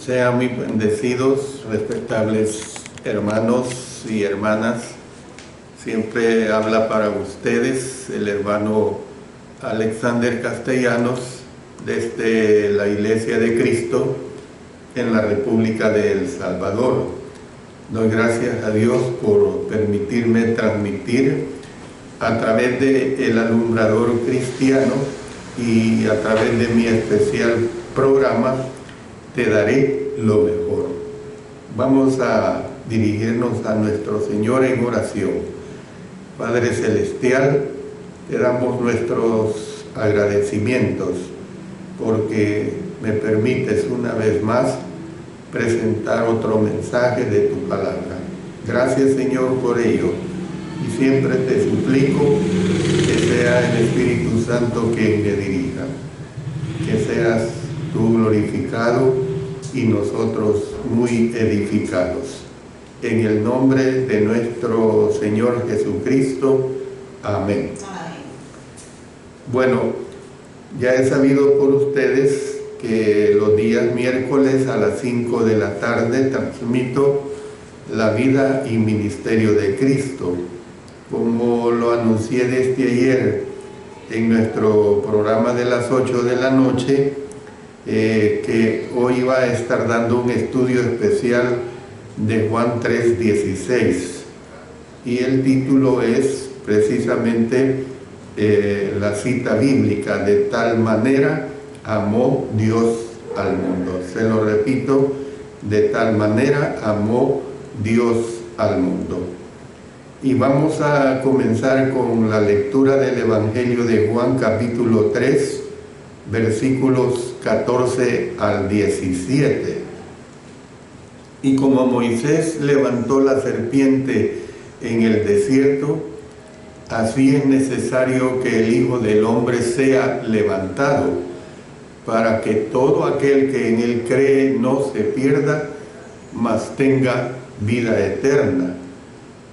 Sean muy bendecidos, respetables hermanos y hermanas. Siempre habla para ustedes el hermano Alexander Castellanos desde la Iglesia de Cristo en la República de El Salvador. Doy gracias a Dios por permitirme transmitir a través del alumbrador cristiano y a través de mi especial programa Te daré lo mejor. Vamos a dirigirnos a nuestro Señor en oración. Padre Celestial, te damos nuestros agradecimientos porque me permites una vez más presentar otro mensaje de tu palabra. Gracias, Señor, por ello. Y siempre te suplico que sea el Espíritu Santo quien me dirija. Que seas tú glorificado y nosotros muy edificados. En el nombre de nuestro Señor Jesucristo. Amén. Amén. Bueno, ya he sabido por ustedes que los días miércoles a las 5 de la tarde transmito la vida y ministerio de Cristo. Como lo anuncié desde ayer en nuestro programa de las 8 de la noche, que hoy va a estar dando un estudio especial de Juan 3:16 y el título es precisamente la cita bíblica: de tal manera amó Dios al mundo. Se lo repito: de tal manera amó Dios al mundo. Y vamos a comenzar con la lectura del Evangelio de Juan, capítulo 3, versículos 14 al 17. Y como Moisés levantó la serpiente en el desierto, así es necesario que el Hijo del Hombre sea levantado, para que todo aquel que en él cree no se pierda, mas tenga vida eterna.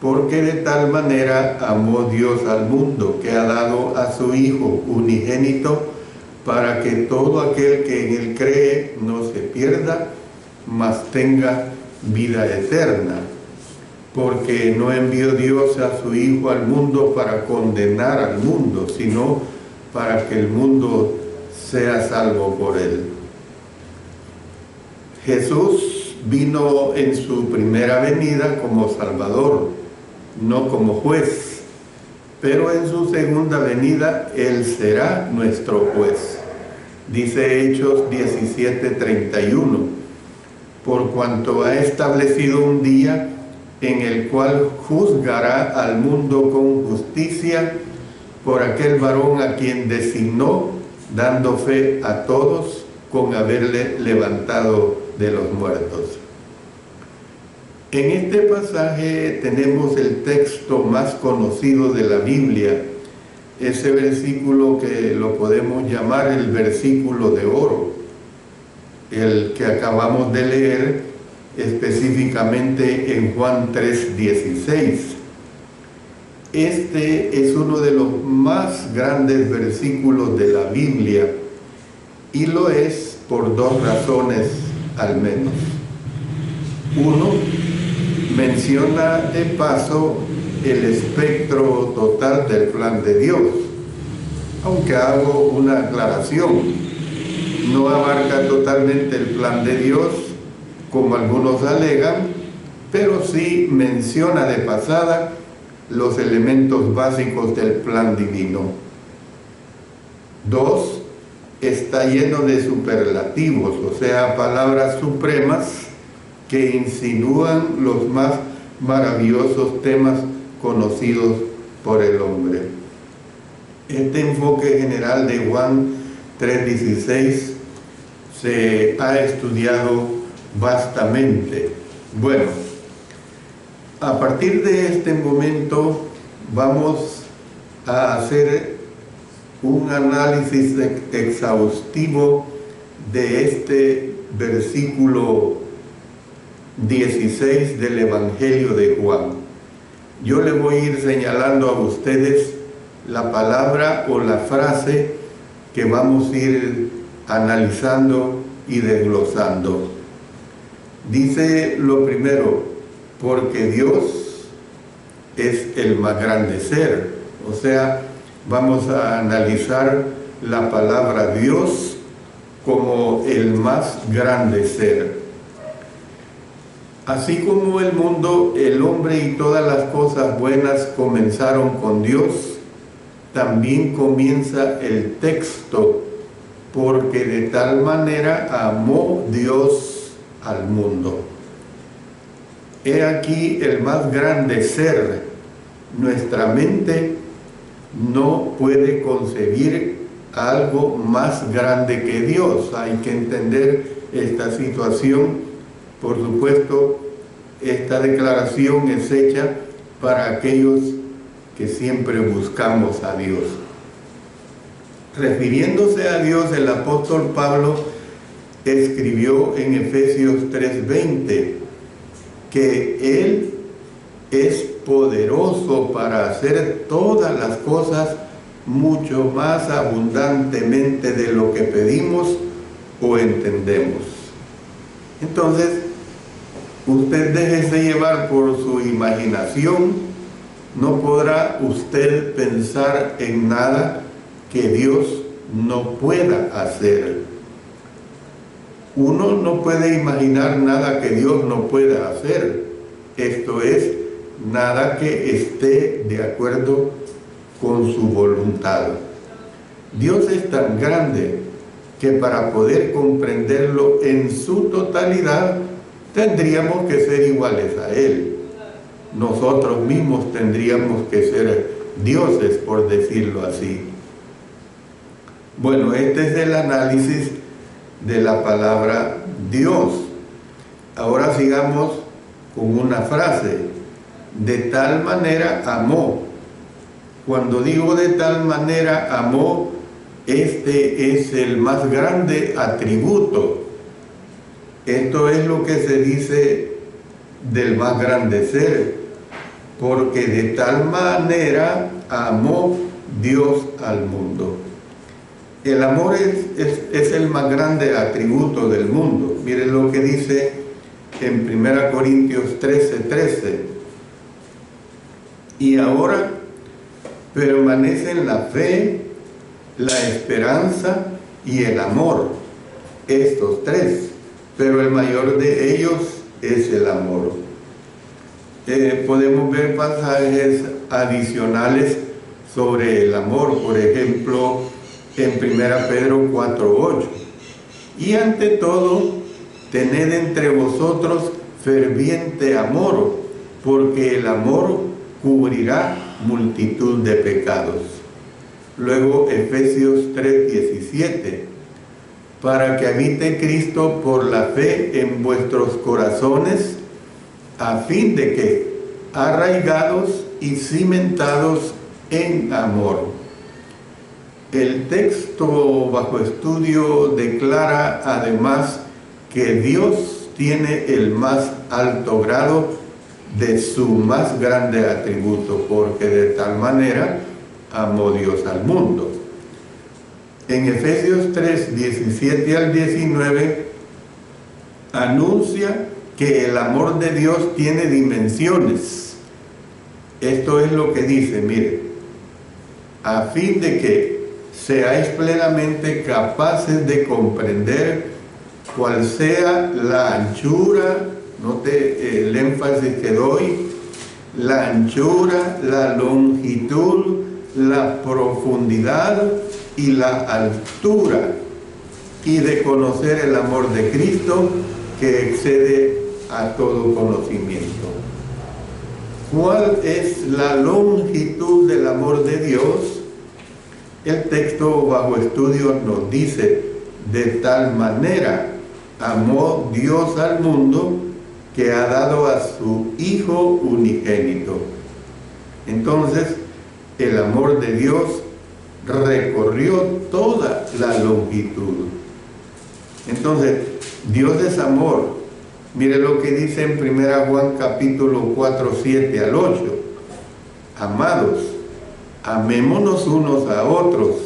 Porque de tal manera amó Dios al mundo, que ha dado a su Hijo unigénito, para que todo aquel que en él cree no se pierda, mas tenga vida eterna. Porque no envió Dios a su Hijo al mundo para condenar al mundo, sino para que el mundo sea salvo por él. Jesús vino en su primera venida como Salvador, no como juez, pero en su segunda venida Él será nuestro juez. Dice Hechos 17:31, por cuanto ha establecido un día en el cual juzgará al mundo con justicia por aquel varón a quien designó, dando fe a todos con haberle levantado de los muertos. En este pasaje tenemos el texto más conocido de la Biblia, ese versículo que lo podemos llamar el versículo de oro, el que acabamos de leer específicamente en Juan 3:16. Este es uno de los más grandes versículos de la Biblia y lo es por dos razones al menos. Uno, menciona de paso el espectro total del plan de Dios, aunque hago una aclaración: no abarca totalmente el plan de Dios como algunos alegan, pero sí menciona de pasada los elementos básicos del plan divino. Dos, está lleno de superlativos, o sea, palabras supremas que insinúan los más maravillosos temas conocidos por el hombre. Este enfoque general de Juan 3:16 se ha estudiado vastamente. Bueno, a partir de este momento vamos a hacer un análisis exhaustivo de este versículo 16 del Evangelio de Juan. Yo le voy a ir señalando a ustedes la palabra o la frase que vamos a ir analizando y desglosando. Dice lo primero, porque Dios es el más grande ser. O sea, vamos a analizar la palabra Dios como el más grande ser. Así como el mundo, el hombre y todas las cosas buenas comenzaron con Dios, también comienza el texto, porque de tal manera amó Dios al mundo. He aquí el más grande ser. Nuestra mente no puede concebir algo más grande que Dios. Hay que entender esta situación. Por supuesto, esta declaración es hecha para aquellos que siempre buscamos a Dios. Refiriéndose a Dios, el apóstol Pablo escribió en Efesios 3:20 que Él es poderoso para hacer todas las cosas mucho más abundantemente de lo que pedimos o entendemos. Entonces, usted déjese llevar por su imaginación, no podrá usted pensar en nada que Dios no pueda hacer. Uno no puede imaginar nada que Dios no pueda hacer. Esto es, nada que esté de acuerdo con su voluntad. Dios es tan grande que para poder comprenderlo en su totalidad tendríamos que ser iguales a Él. Nosotros mismos tendríamos que ser dioses, por decirlo así. Bueno, este es el análisis de la palabra Dios. Ahora sigamos con una frase. De tal manera amó. Cuando digo de tal manera amó, este es el más grande atributo. Esto es lo que se dice del más grande ser, porque de tal manera amó Dios al mundo. El amor es el más grande atributo del mundo. Miren lo que dice en 1 Corintios 13:13. Y ahora permanecen la fe, la esperanza y el amor, estos tres, pero el mayor de ellos es el amor. Podemos ver pasajes adicionales sobre el amor, por ejemplo, en 1 Pedro 4:8. Y ante todo, tened entre vosotros ferviente amor, porque el amor cubrirá multitud de pecados. Luego Efesios 3:17, para que habite Cristo por la fe en vuestros corazones, a fin de que, arraigados y cimentados en amor. El texto bajo estudio declara además que Dios tiene el más alto grado de su más grande atributo, porque de tal manera amó Dios al mundo. En Efesios 3:17 al 19 anuncia que el amor de Dios tiene dimensiones. Esto es lo que dice, mire, a fin de que seáis plenamente capaces de comprender cuál sea la anchura, note el énfasis que doy, la anchura, la longitud, la profundidad y la altura, y de conocer el amor de Cristo que excede a todo conocimiento. ¿Cuál es la longitud del amor de Dios? El texto bajo estudio nos dice, de tal manera amó Dios al mundo que ha dado a su Hijo unigénito. Entonces, el amor de Dios recorrió toda la longitud. Entonces, Dios es amor. Mire lo que dice en 1 Juan capítulo 4:7 al 8. Amados, amémonos unos a otros,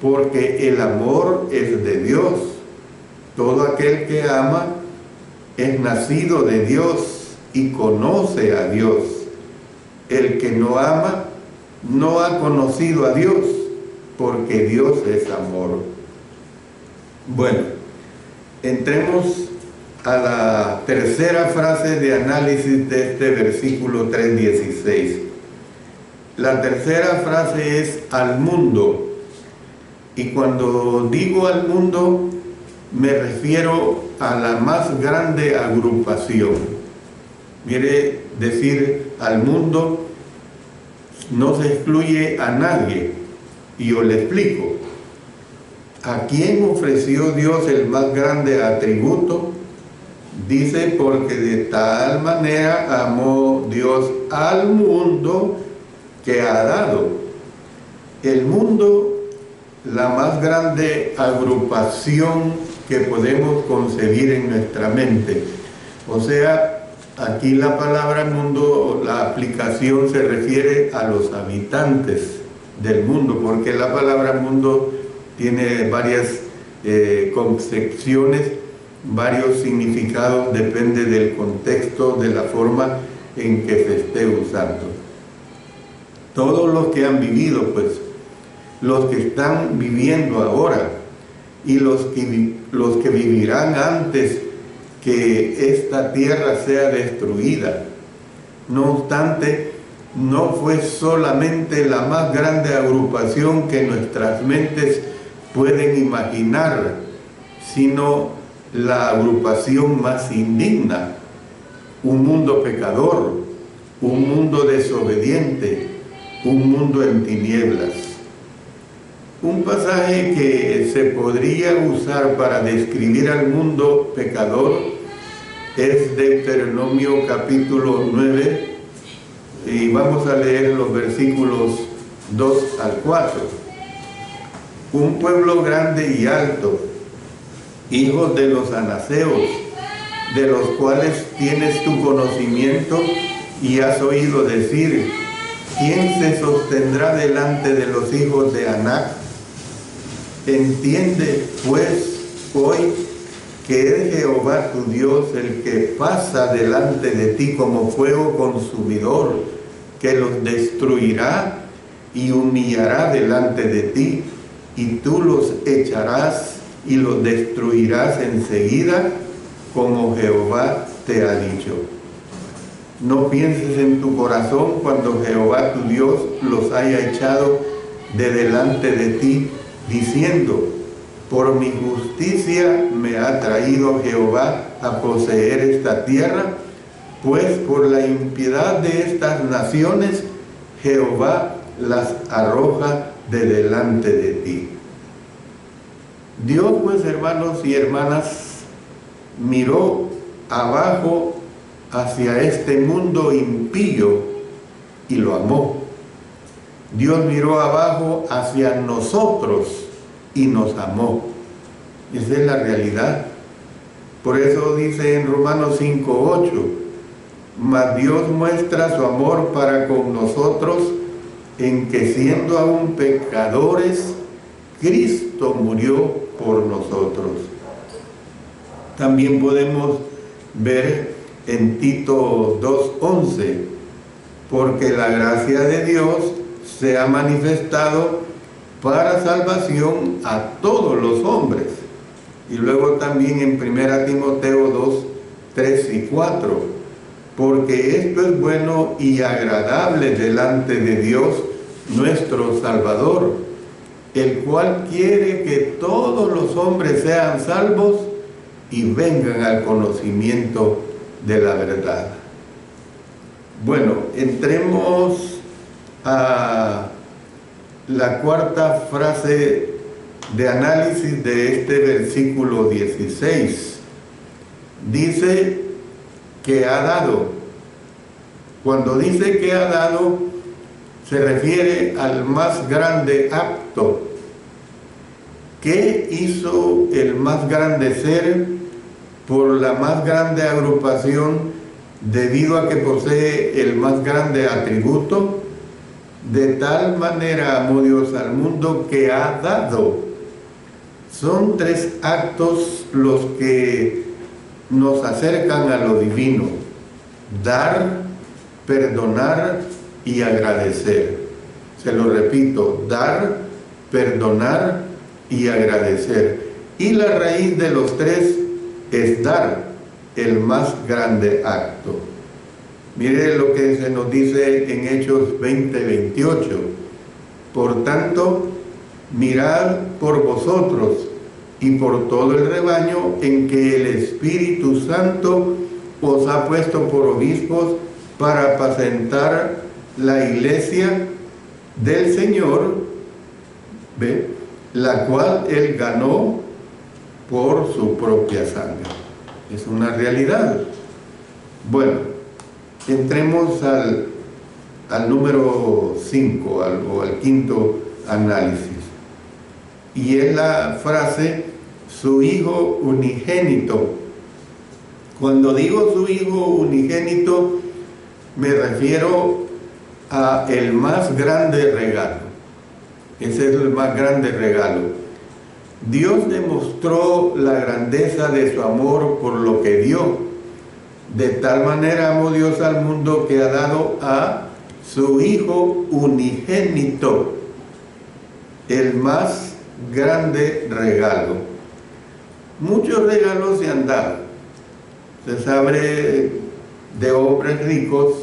porque el amor es de Dios. Todo aquel que ama es nacido de Dios y conoce a Dios. El que no ama no ha conocido a Dios, porque Dios es amor. Bueno, entremos a la tercera frase de análisis de este versículo 3:16. La tercera frase es al mundo. Y cuando digo al mundo, me refiero a la más grande agrupación. Mire, decir al mundo no se excluye a nadie. Y yo le explico. ¿A quién ofreció Dios el más grande atributo? Dice, porque de tal manera amó Dios al mundo que ha dado. El mundo, la más grande agrupación que podemos concebir en nuestra mente. O sea, aquí la palabra mundo, la aplicación se refiere a los habitantes del mundo, porque la palabra mundo tiene varias concepciones, varios significados, depende del contexto, de la forma en que se esté usando. Todos los que han vivido, pues, los que están viviendo ahora y los que vivirán antes que esta tierra sea destruida. No obstante, no fue solamente la más grande agrupación que nuestras mentes pueden imaginar, sino la agrupación más indigna, un mundo pecador, un mundo desobediente, un mundo en tinieblas. Un pasaje que se podría usar para describir al mundo pecador es Deuteronomio capítulo 9, y vamos a leer los versículos 2 al 4. Un pueblo grande y alto, hijos de los anaseos, de los cuales tienes tu conocimiento y has oído decir, ¿quién se sostendrá delante de los hijos de Anac? Entiende, pues, hoy que es Jehová tu Dios el que pasa delante de ti como fuego consumidor, que los destruirá y humillará delante de ti, y tú los echarás y los destruirás enseguida, como Jehová te ha dicho. No pienses en tu corazón cuando Jehová tu Dios los haya echado de delante de ti, diciendo, por mi justicia me ha traído Jehová a poseer esta tierra, pues por la impiedad de estas naciones Jehová las arroja de delante de ti. Dios, pues, hermanos y hermanas, miró abajo hacia este mundo impío y lo amó. Dios miró abajo hacia nosotros y nos amó. Esa es la realidad. Por eso dice en Romanos 5:8, mas Dios muestra su amor para con nosotros en que siendo aún pecadores, Cristo murió por nosotros. También podemos ver en Tito 2:11, porque la gracia de Dios se ha manifestado para salvación a todos los hombres. Y luego también en 1 Timoteo 2:3 y 4, porque esto es bueno y agradable delante de Dios nuestro Salvador, el cual quiere que todos los hombres sean salvos y vengan al conocimiento de la verdad. Bueno, entremos a la cuarta frase de análisis de este versículo 16. Dice que ha dado. Cuando dice que ha dado, se refiere al más grande acto. ¿Qué hizo el más grande ser por la más grande agrupación debido a que posee el más grande atributo? De tal manera amó Dios al mundo que ha dado. Son tres actos los que nos acercan a lo divino: dar, perdonar y agradecer. Se lo repito: dar, perdonar y agradecer. Y la raíz de los tres es dar, el más grande acto. Mire lo que se nos dice en Hechos 20:28. Por tanto, mirad por vosotros y por todo el rebaño en que el Espíritu Santo os ha puesto por obispos para apacentar la iglesia del Señor, ¿ve?, la cual Él ganó por su propia sangre. Es una realidad. Bueno, entremos al número 5, o al quinto análisis. Y es la frase: su Hijo unigénito. Cuando digo su Hijo unigénito, me refiero a el más grande regalo. Ese es el más grande regalo. Dios demostró la grandeza de su amor por lo que dio. De tal manera amó Dios al mundo que ha dado a su Hijo unigénito, el más grande regalo. Muchos regalos se han dado. Se sabe de hombres ricos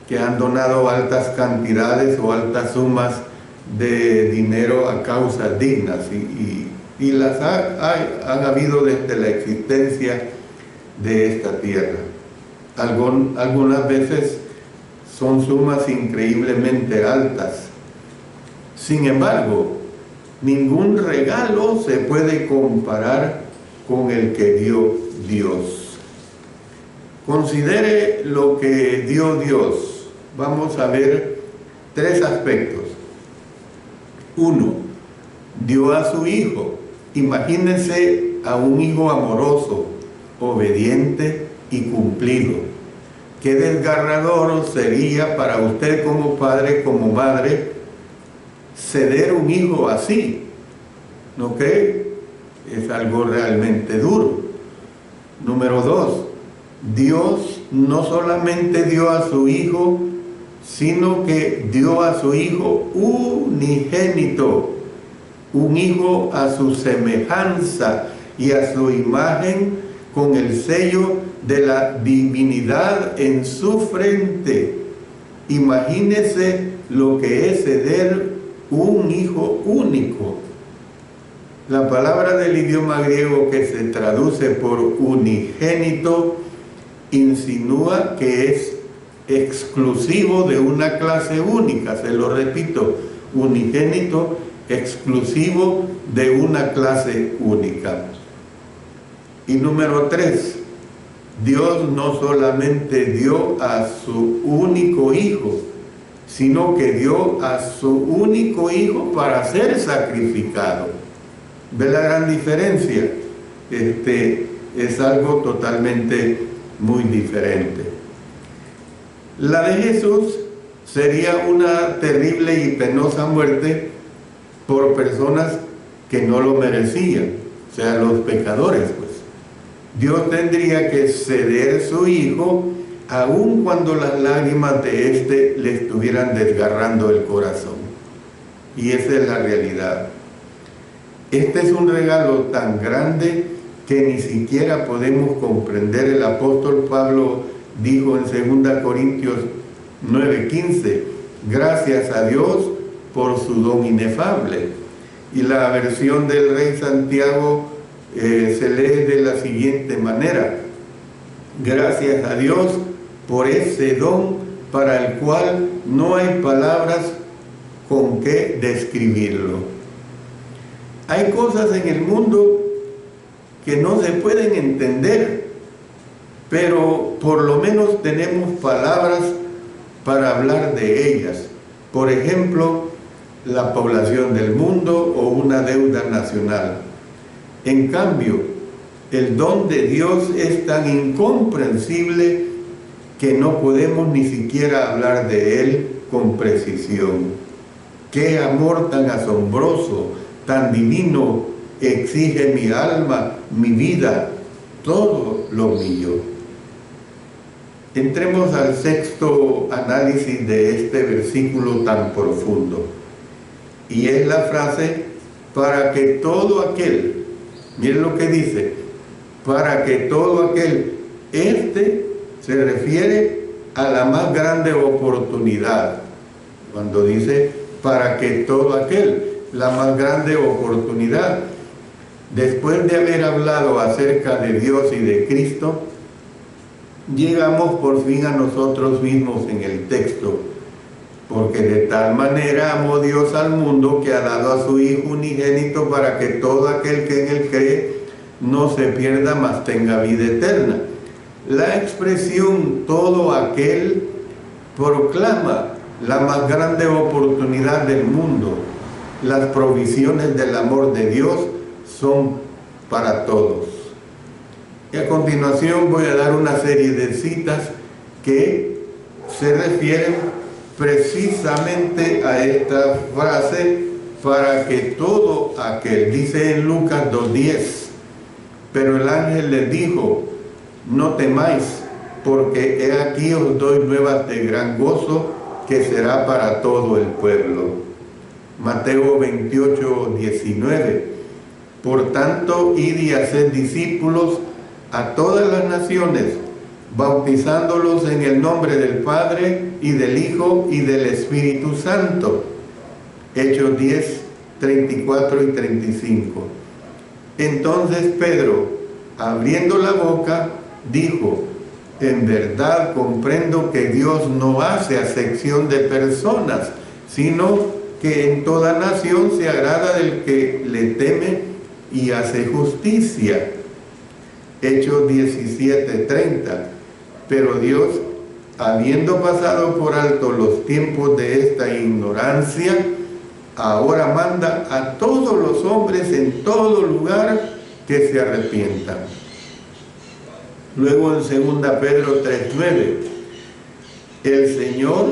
que han donado altas cantidades o altas sumas de dinero a causas dignas, y las han habido desde la existencia de esta tierra. Algunas veces son sumas increíblemente altas. Sin embargo, ningún regalo se puede comparar con el que dio Dios. Considere lo que dio Dios. Vamos a ver tres aspectos. 1. Dio a su Hijo. Imagínense a un hijo amoroso, obediente y cumplido. Qué desgarrador sería para usted como padre, como madre, ceder un hijo así. ¿No cree? Es algo realmente duro. Número 2. Dios no solamente dio a su Hijo, sino que dio a su Hijo unigénito, un Hijo a su semejanza y a su imagen, con el sello de la divinidad en su frente. Imagínese lo que es ceder un Hijo único. La palabra del idioma griego que se traduce por unigénito insinúa que es exclusivo de una clase única. Se lo repito: unigénito, exclusivo de una clase única. Y número 3, Dios no solamente dio a su único Hijo, sino que dio a su único Hijo para ser sacrificado. ¿Ve la gran diferencia? Es algo totalmente muy diferente. La de Jesús sería una terrible y penosa muerte por personas que no lo merecían, o sea, los pecadores, pues. Dios tendría que ceder su Hijo, aun cuando las lágrimas de éste le estuvieran desgarrando el corazón. Y esa es la realidad. Este es un regalo tan grande que ni siquiera podemos comprender. El apóstol Pablo dijo en 2 Corintios 9:15: gracias a Dios por su don inefable. Y la versión del Rey Santiago se lee de la siguiente manera: gracias a Dios por ese don para el cual no hay palabras con que describirlo. Hay cosas en el mundo que no se pueden entender, pero por lo menos tenemos palabras para hablar de ellas. Por ejemplo, la población del mundo o una deuda nacional. En cambio, el don de Dios es tan incomprensible que no podemos ni siquiera hablar de él con precisión. Qué amor tan asombroso, tan divino exige mi alma, mi vida. todo lo mío. Entremos al sexto análisis de este versículo tan profundo. Y es la frase, para que todo aquel, miren lo que dice, para que todo aquel, se refiere a la más grande oportunidad. Cuando dice, para que todo aquel, la más grande oportunidad. Después de haber hablado acerca de Dios y de Cristo, llegamos por fin a nosotros mismos en el texto, porque de tal manera amó Dios al mundo que ha dado a su Hijo unigénito para que todo aquel que en él cree no se pierda, mas tenga vida eterna. La expresión todo aquel proclama la más grande oportunidad del mundo. Las provisiones del amor de Dios son para todos. Y a continuación voy a dar una serie de citas que se refieren precisamente a esta frase, para que todo aquel. Dice en Lucas 2:10, pero el ángel les dijo, no temáis, porque he aquí os doy nuevas de gran gozo, que será para todo el pueblo. Mateo 28:19, por tanto, id y haced discípulos a todas las naciones, bautizándolos en el nombre del Padre, y del Hijo, y del Espíritu Santo. Hechos 10:34 y 35. Entonces Pedro, abriendo la boca, dijo, en verdad comprendo que Dios no hace acepción de personas, sino que en toda nación se agrada del que le teme y hace justicia. Hechos 17:30. Pero Dios, habiendo pasado por alto los tiempos de esta ignorancia, ahora manda a todos los hombres en todo lugar que se arrepientan. Luego en 2 Pedro 3:9, el Señor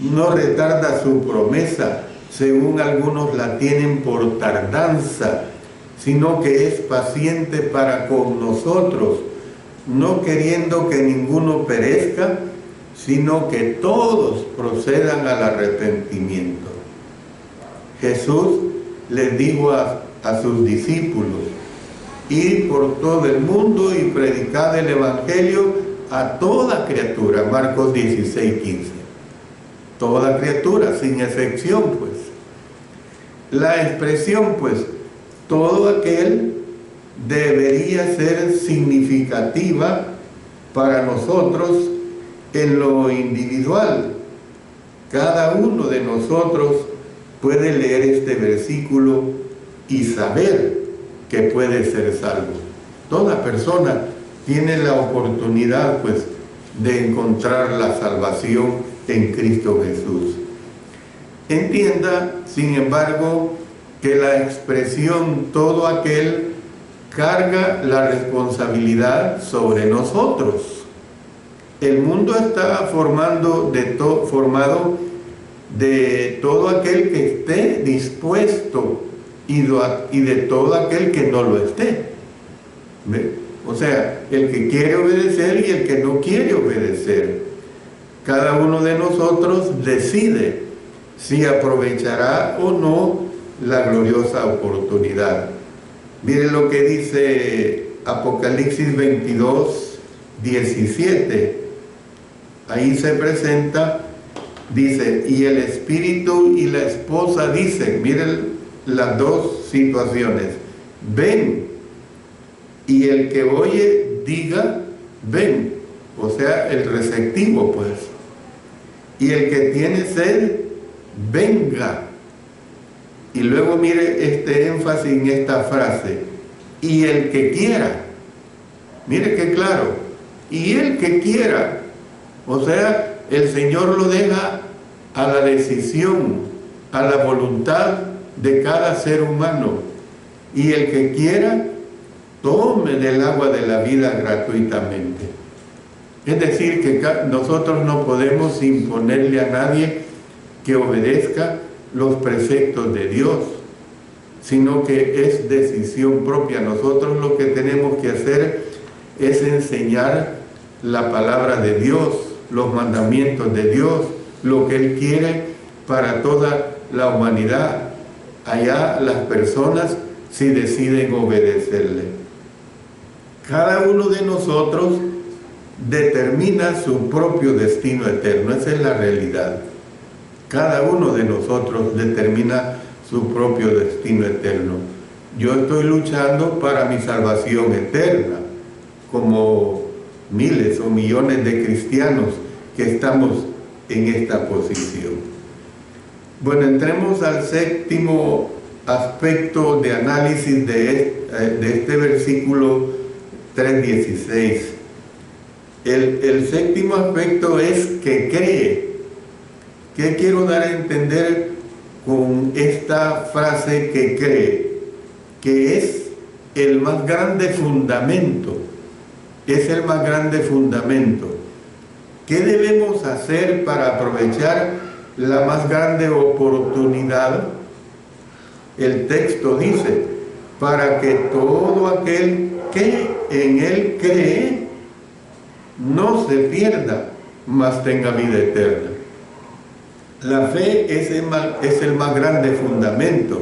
no retarda su promesa, según algunos la tienen por tardanza, sino que es paciente para con nosotros, no queriendo que ninguno perezca, sino que todos procedan al arrepentimiento. Jesús les dijo a sus discípulos, id por todo el mundo y predicad el Evangelio a toda criatura. Marcos 16:15. Toda criatura, sin excepción, pues. La expresión, pues, todo aquel, debería ser significativa para nosotros en lo individual. Cada uno de nosotros puede leer este versículo y saber que puede ser salvo. Toda persona tiene la oportunidad, pues, de encontrar la salvación en Cristo Jesús. Entienda, sin embargo, que la expresión todo aquel carga la responsabilidad sobre nosotros. El mundo está formado de todo aquel que esté dispuesto y de todo aquel que no lo esté. ¿Ve? O sea, el que quiere obedecer y el que no quiere obedecer. Cada uno de nosotros decide si aprovechará o no la gloriosa oportunidad. Miren lo que dice Apocalipsis 22:17. Ahí se presenta, dice, y el Espíritu y la esposa dicen, miren las dos situaciones, ven, y el que oye diga, ven, o sea, el receptivo, pues, y el que tiene sed, venga. Y luego mire este énfasis en esta frase, y el que quiera, mire qué claro, y el que quiera, o sea, el Señor lo deja a la decisión, a la voluntad de cada ser humano, y el que quiera, tome del agua de la vida gratuitamente. Es decir, que nosotros no podemos imponerle a nadie que obedezca los preceptos de Dios, sino que es decisión propia. Nosotros lo que tenemos que hacer es enseñar la palabra de Dios, los mandamientos de Dios, lo que Él quiere para toda la humanidad. Allá las personas si deciden obedecerle. Cada uno de nosotros determina su propio destino eterno, esa es la realidad. Cada uno de nosotros determina su propio destino eterno. Yo estoy luchando para mi salvación eterna, como miles o millones de cristianos que estamos en esta posición. Bueno, entremos al séptimo aspecto de análisis de este versículo 3:16. El séptimo aspecto es que cree. ¿Qué quiero dar a entender con esta frase que cree? Que es el más grande fundamento. Es el más grande fundamento. ¿Qué debemos hacer para aprovechar la más grande oportunidad? El texto dice, para que todo aquel que en Él cree no se pierda, mas tenga vida eterna. La fe es el más grande fundamento.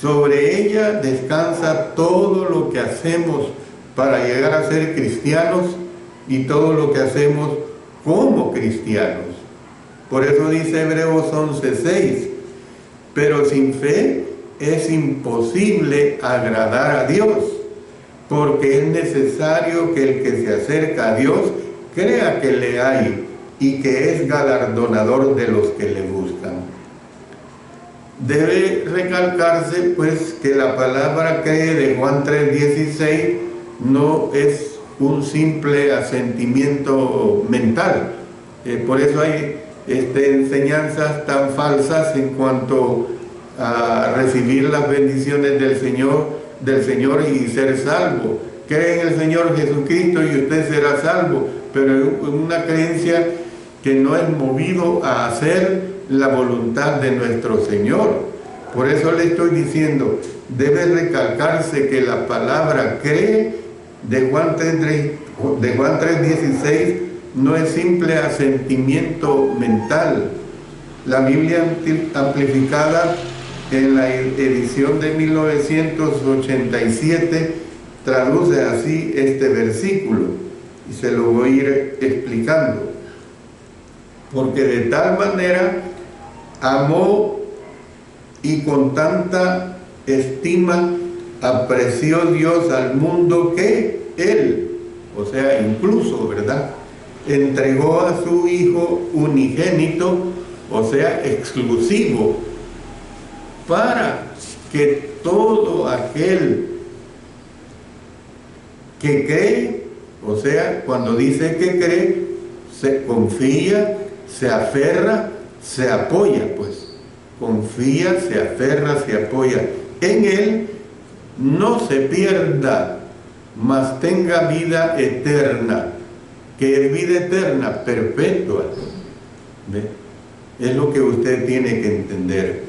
Sobre ella descansa todo lo que hacemos para llegar a ser cristianos y todo lo que hacemos como cristianos. Por eso dice Hebreos 11:6, pero sin fe es imposible agradar a Dios, porque es necesario que el que se acerca a Dios crea que le hay y que es galardonador de los que le buscan. Debe recalcarse pues que la palabra cree de Juan 3:16 no es un simple asentimiento mental. Por eso hay enseñanzas tan falsas en cuanto a recibir las bendiciones del Señor y ser salvo. Cree en el Señor Jesucristo y usted será salvo, pero es una creencia que no es movido a hacer la voluntad de nuestro Señor. Por eso le estoy diciendo, debe recalcarse que la palabra cree de Juan 3:16 no es simple asentimiento mental. La Biblia amplificada en la edición de 1987 traduce así este versículo y se lo voy a ir explicando. Porque de tal manera amó y con tanta estima apreció Dios al mundo que Él, o sea, incluso, ¿verdad?, entregó a su Hijo unigénito, o sea, exclusivo, para que todo aquel que cree, o sea, cuando dice que cree, se confía, se aferra, se apoya, pues, confía, se aferra, se apoya en Él, no se pierda, mas tenga vida eterna. Que es vida eterna, perpetua. ¿Ve? Es lo que usted tiene que entender.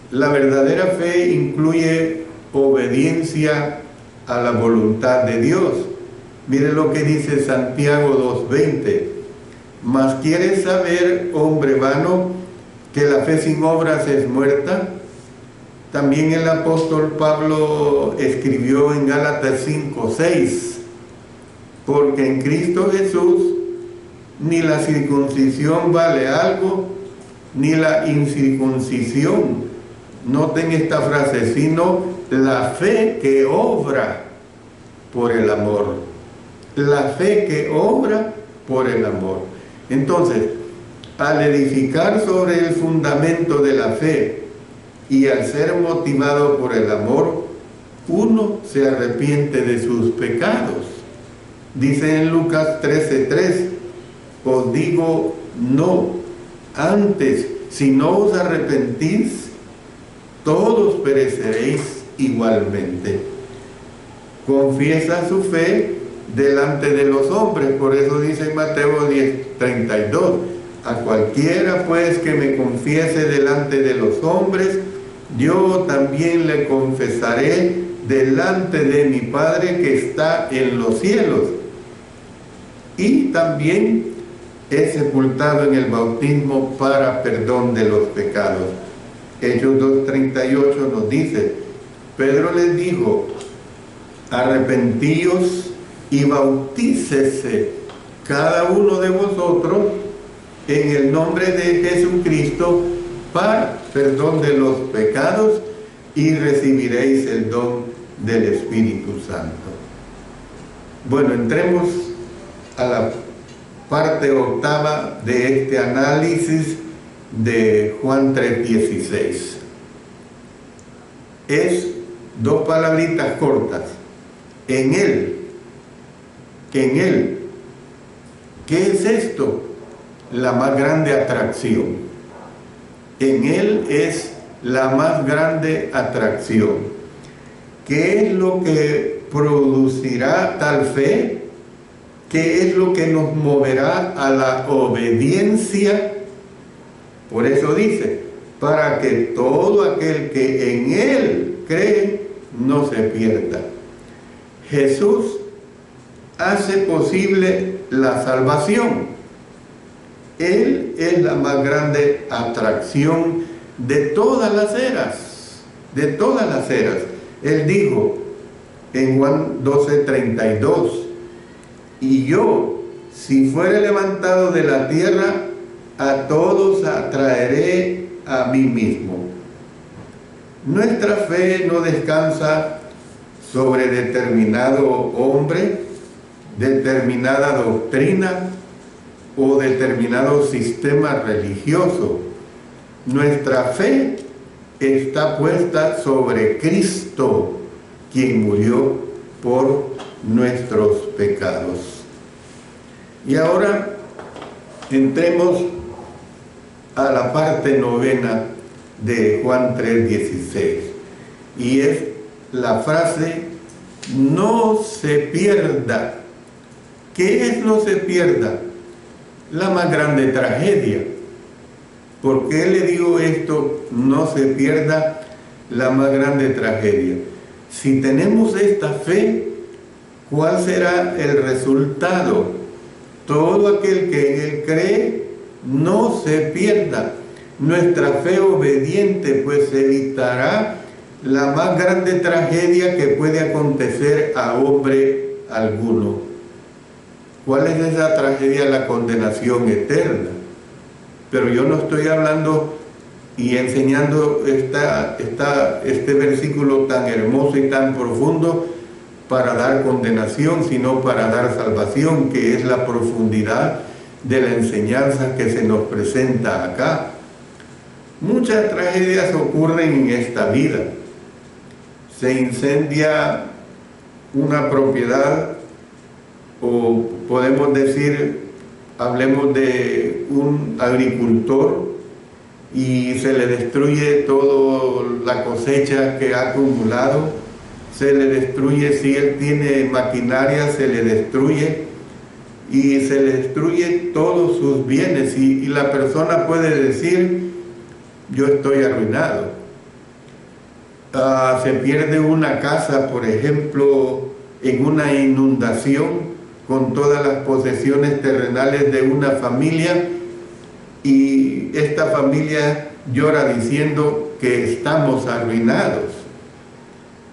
La verdadera fe incluye obediencia a la voluntad de Dios. Mire lo que dice Santiago 2:20. Mas ¿quieres saber, hombre vano, que la fe sin obras es muerta? También el apóstol Pablo escribió en Gálatas 5:6, porque en Cristo Jesús ni la circuncisión vale algo, ni la incircuncisión. Noten esta frase, sino la fe que obra por el amor. La fe que obra por el amor. Entonces, al edificar sobre el fundamento de la fe y al ser motivado por el amor, uno se arrepiente de sus pecados. Dice en Lucas 13:3, os digo no, antes, si no os arrepentís, todos pereceréis igualmente. Confiesa su fe delante de los hombres, por eso dice en Mateo 10:32, a cualquiera pues que me confiese delante de los hombres, yo también le confesaré delante de mi Padre que está en los cielos. Y también es sepultado en el bautismo para perdón de los pecados. Hechos 2:38 nos dice, Pedro les dijo, arrepentíos y bautícese cada uno de vosotros en el nombre de Jesucristo para perdón de los pecados y recibiréis el don del Espíritu Santo. Bueno, entremos a la parte octava de este análisis de Juan 3:16. Es dos palabritas cortas. En Él. ¿Qué es esto? La más grande atracción. En Él es la más grande atracción. ¿Qué es lo que producirá tal fe? ¿Qué es lo que nos moverá a la obediencia? Por eso dice, para que todo aquel que en Él cree no se pierda. Jesús hace posible la salvación. Él es la más grande atracción de todas las eras, de todas las eras. Él dijo en Juan 12:32, y yo, si fuere levantado de la tierra, a todos atraeré a mí mismo. Nuestra fe no descansa sobre determinado hombre, determinada doctrina o determinado sistema religioso. Nuestra fe está puesta sobre Cristo, quien murió por nuestros pecados. Y ahora entremos a la parte novena de Juan 3:16, y es la frase no se pierda. ¿Qué es no se pierda? La más grande tragedia. ¿Por qué le digo esto? No se pierda la más grande tragedia. Si tenemos esta fe, ¿cuál será el resultado? Todo aquel que en Él cree no se pierda. Nuestra fe obediente pues evitará la más grande tragedia que puede acontecer a hombre alguno. ¿Cuál es esa tragedia? La condenación eterna. Pero yo no estoy hablando y enseñando este versículo tan hermoso y tan profundo para dar condenación, sino para dar salvación, que es la profundidad de la enseñanza que se nos presenta acá. Muchas tragedias ocurren en esta vida. Se incendia una propiedad, o podemos decir, hablemos de un agricultor, y se le destruye toda la cosecha que ha acumulado, se le destruye, si él tiene maquinaria, se le destruye, y se le destruye todos sus bienes, y la persona puede decir, yo estoy arruinado. Se pierde una casa, por ejemplo, en una inundación, con todas las posesiones terrenales de una familia, y esta familia llora diciendo que estamos arruinados.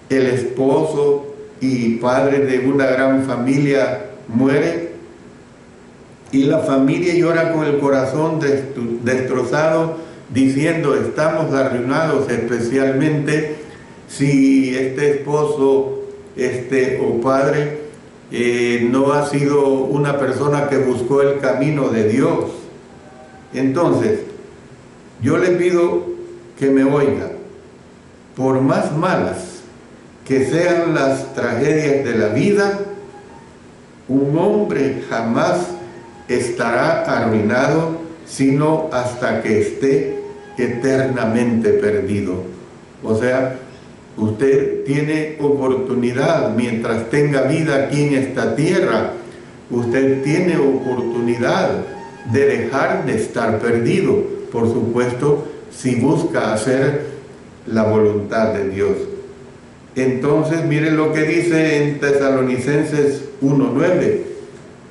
El esposo y padre de una gran familia muere, y la familia llora con el corazón destrozado, diciendo estamos arruinados, especialmente si este esposo o padre no ha sido una persona que buscó el camino de Dios. Entonces, yo le pido que me oiga. Por más malas que sean las tragedias de la vida, un hombre jamás estará arruinado, sino hasta que esté eternamente perdido. O sea, usted tiene oportunidad mientras tenga vida aquí en esta tierra. Usted tiene oportunidad de dejar de estar perdido, por supuesto, si busca hacer la voluntad de Dios. Entonces, miren lo que dice en Tesalonicenses 1:9.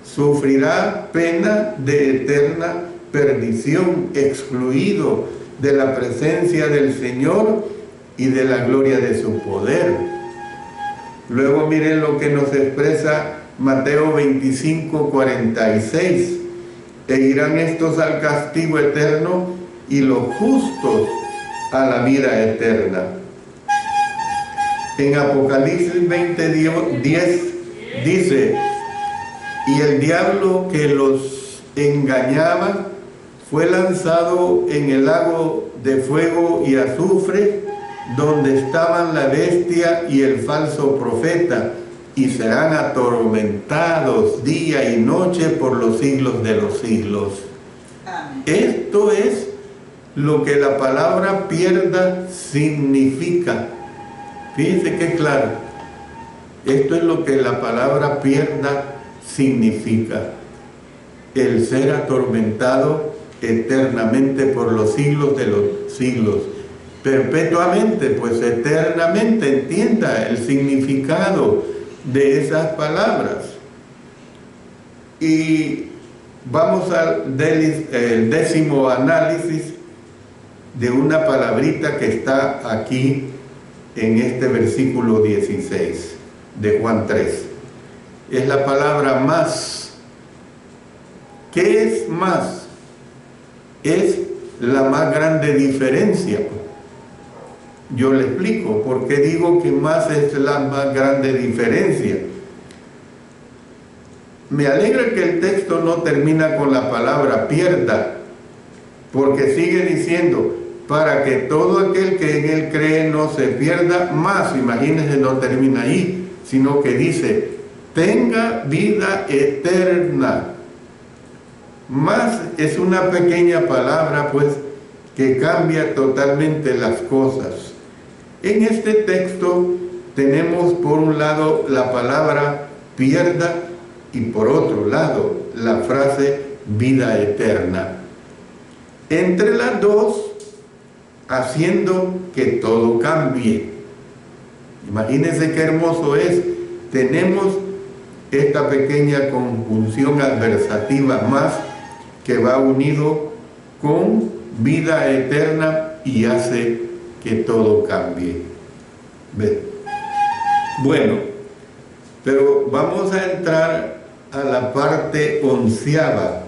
Sufrirá pena de eterna perdición, excluido de la presencia del Señor y de la gloria de su poder. Luego miren lo que nos expresa Mateo 25:46. E irán estos al castigo eterno y los justos a la vida eterna. En Apocalipsis 20:10 dice: y el diablo que los engañaba fue lanzado en el lago de fuego y azufre, donde estaban la bestia y el falso profeta, y serán atormentados día y noche por los siglos de los siglos. Amén. Esto es lo que la palabra pierda significa. Fíjense qué claro. Esto es lo que la palabra pierda significa: el ser atormentado eternamente por los siglos de los siglos. Perpetuamente, pues eternamente. Entienda el significado de esas palabras. Y vamos al décimo análisis de una palabrita que está aquí en este versículo 16 de Juan 3. Es la palabra más. ¿Qué es más? Es la más grande diferencia. Yo le explico por qué digo que más es la más grande diferencia. Me alegra que el texto no termina con la palabra pierda, porque sigue diciendo: para que todo aquel que en él cree no se pierda, más, imagínense, no termina ahí, sino que dice: tenga vida eterna. Más es una pequeña palabra, pues, que cambia totalmente las cosas. En este texto tenemos por un lado la palabra pierda y por otro lado la frase vida eterna. Entre las dos, haciendo que todo cambie. Imagínense qué hermoso es. Tenemos esta pequeña conjunción adversativa más, que va unido con vida eterna y hace que todo cambie. ¿Ves? Bueno, pero vamos a entrar a la parte 11ª,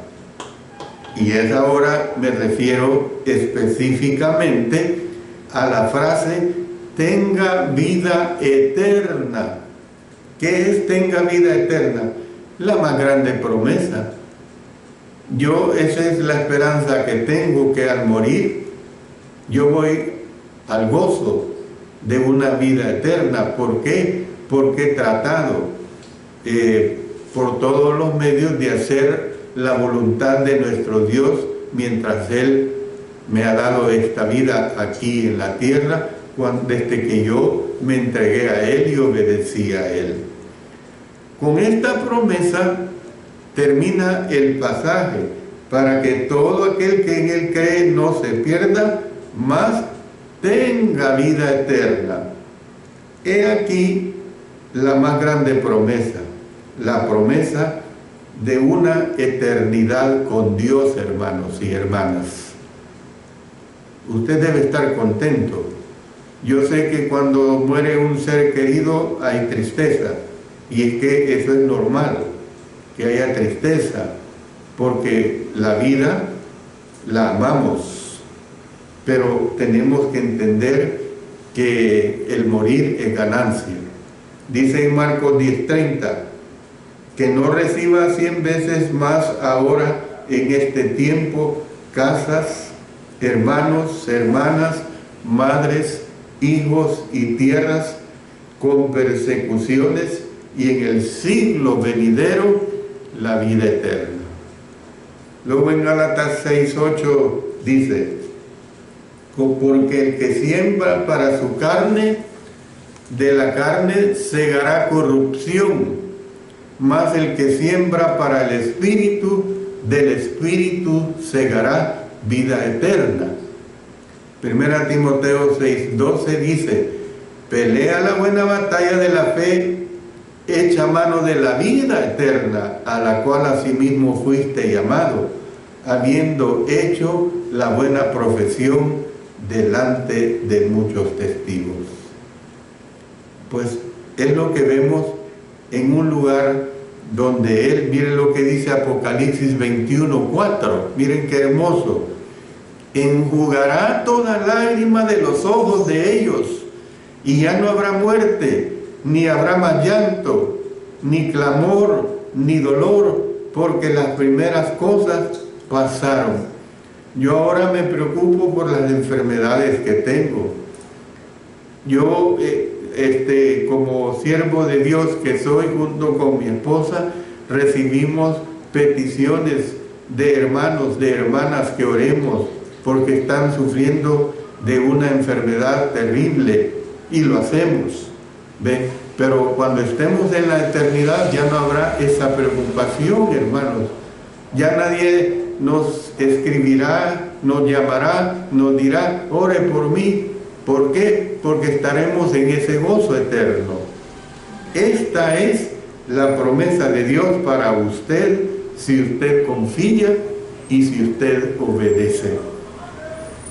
y es ahora, me refiero específicamente a la frase tenga vida eterna. ¿Qué es tenga vida eterna? La más grande promesa. Esa es la esperanza que tengo, que al morir yo voy al gozo de una vida eterna. ¿Por qué? Porque he tratado por todos los medios de hacer la voluntad de nuestro Dios mientras Él me ha dado esta vida aquí en la tierra, desde que yo me entregué a Él y obedecí a Él. Con esta promesa termina el pasaje: para que todo aquel que en Él cree no se pierda, mas tenga vida eterna. He aquí la más grande promesa, la promesa de una eternidad con Dios, hermanos y hermanas. Usted debe estar contento. Yo sé que cuando muere un ser querido hay tristeza, y es que eso es normal, que haya tristeza, porque la vida la amamos, pero tenemos que entender que el morir es ganancia. Dice en Marcos 10:30 que no reciba 100 veces más ahora en este tiempo casas, hermanos, hermanas, madres, hijos y tierras, con persecuciones, y en el siglo venidero la vida eterna. Luego en Gálatas 6:8 dice: porque el que siembra para su carne, de la carne segará corrupción, mas el que siembra para el Espíritu, del Espíritu segará vida eterna. Primera Timoteo 6:12 dice: pelea la buena batalla de la fe, echa mano de la vida eterna, a la cual asimismo fuiste llamado, habiendo hecho la buena profesión delante de muchos testigos. Pues es lo que vemos en un lugar donde Él, miren lo que dice Apocalipsis 21:4, miren qué hermoso: enjugará toda lágrima de los ojos de ellos, y ya no habrá muerte, ni habrá más llanto, ni clamor, ni dolor, porque las primeras cosas pasaron. Yo ahora me preocupo por las enfermedades que tengo. Yo, como siervo de Dios que soy, junto con mi esposa, recibimos peticiones de hermanos, de hermanas que oremos, porque están sufriendo de una enfermedad terrible, y lo hacemos, ¿ve? Pero cuando estemos en la eternidad ya no habrá esa preocupación, hermanos. Ya nadie nos escribirá, nos llamará, nos dirá, ore por mí. ¿Por qué? Porque estaremos en ese gozo eterno. Esta es la promesa de Dios para usted, si usted confía y si usted obedece.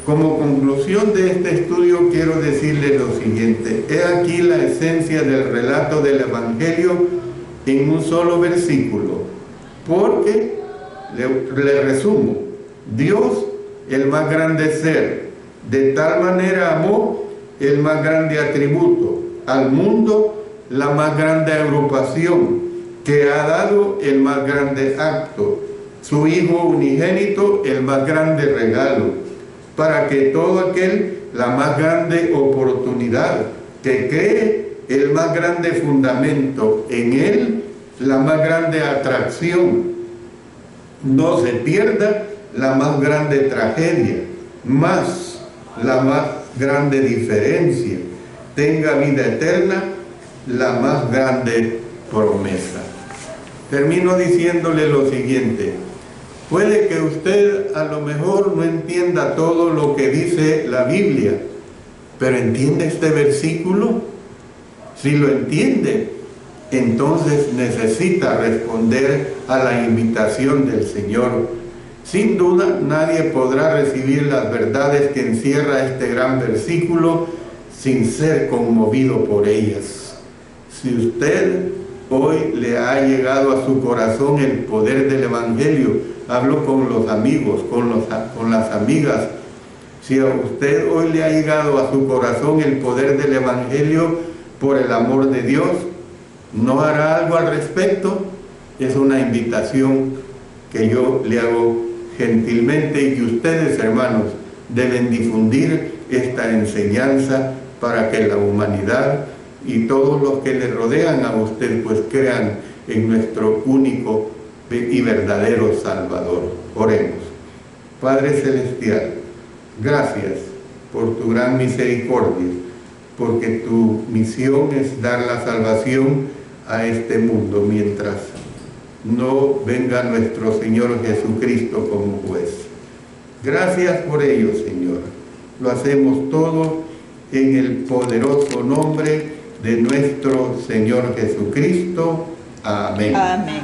Como conclusión de este estudio quiero decirles lo siguiente: he aquí la esencia del relato del Evangelio en un solo versículo, porque le resumo: Dios, el más grande ser, de tal manera amó el más grande atributo, al mundo la más grande agrupación, que ha dado el más grande acto, su Hijo unigénito, el más grande regalo, para que todo aquel, la más grande oportunidad, que cree el más grande fundamento, en Él la más grande atracción, no se pierda la más grande tragedia, más la más grande diferencia, tenga vida eterna, la más grande promesa. Termino diciéndole lo siguiente: puede que usted a lo mejor no entienda todo lo que dice la Biblia, pero ¿entiende este versículo? Si lo entiende, entonces necesita responder a la invitación del Señor. Sin duda, nadie podrá recibir las verdades que encierra este gran versículo sin ser conmovido por ellas. Si usted hoy le ha llegado a su corazón el poder del Evangelio, hablo con los amigos, con las amigas, si a usted hoy le ha llegado a su corazón el poder del Evangelio por el amor de Dios, ¿no hará algo al respecto? Es una invitación que yo le hago gentilmente, y que ustedes, hermanos, deben difundir esta enseñanza para que la humanidad y todos los que le rodean a usted pues crean en nuestro único y verdadero Salvador. Oremos. Padre Celestial, gracias por tu gran misericordia, porque tu misión es dar la salvación a este mundo mientras no venga nuestro Señor Jesucristo como juez. Gracias por ello, Señor. Lo hacemos todo en el poderoso nombre de nuestro Señor Jesucristo. Amén. Amén.